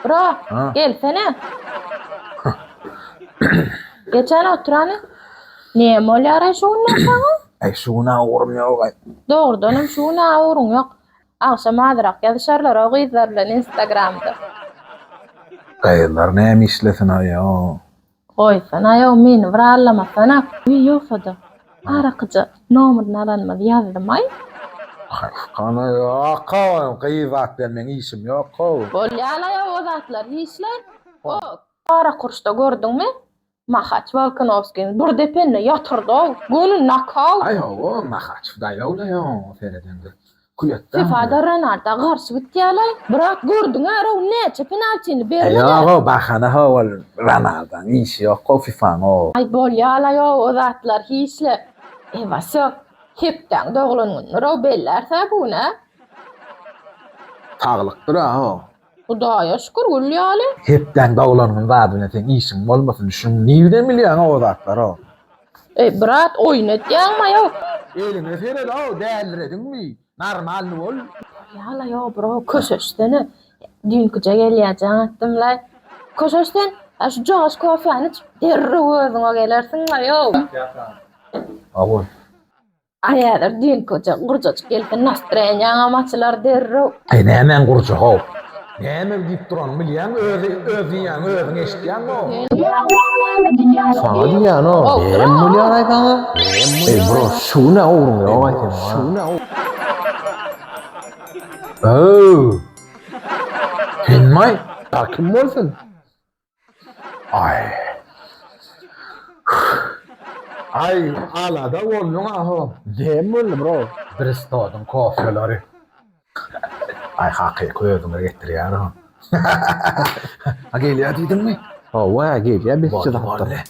Bro, Ha. gelsene. Geçen oturanı. Niye mol ara şuna sana? Ay şuna uğrum yok ay. Doğrudanım şuna uğrun yok. Akşam adrak yazışarlar o gizlerle Instagram'da. Kayılar ne işlesin ay ya. Koy sana ya min vrallama sana. Yofada. Arakıcı nomer nalanmaz yazdım ay. Ay kana yok. Kayıvat benim işim yok. Bolyala ya o zatlar işler. O ara kursta gördün mü? Mahaç Volkanovski'nin bir depenne yatırdı o. Gönül nakav. Ay o mahaç da yavla ya. Feredende. Kuyakta. FIFA'da Ronaldo karşı bitti yalay. Bırak gördün ara o neçe penaltini vermedi. Ya bakana ha wal Ronaldo'nun işi yok. O FIFA'nın o. Ay bolyala ya o zatlar işler. Evası. Hepten doğulanın. Ro bellerse bu ne? Tağlıktır ha. Hudaya şükür gülyali. Hepten dağılanın zadına sen işin olmasın. Şunu nereden biliyorsun o zatlar o? Bırak oynat yanma ya. Eline fered o değerliredin mi? Normal mi ol? Yala ya bro köşeşteni. Dünküce geliyeceğim ettim lay. Köşeşten şu Josh kofyanı derri özüne gelersin la ya. Avun. Ayadır dünküce kurcacık geldi nastrenyan amaçlar derri. Ay ne hemen kurucu ho. Ne hemen deyip duran biliyorsun özün eşitleyen o. Sana diyen o. Benim milyon ay sana. Ey bro şu ne oğlum ya ay şu ne oğlum. Oo. Henmay. Takım olsun. Ay. Ay ala da oluyor ha. Ne milyon bro. Bristol'un kofyaları. Ay hakiki koyuyordum getiriyor ha. Ha geliyor dedim mi? Ha vay gel ya bir şey daha. Vallahi.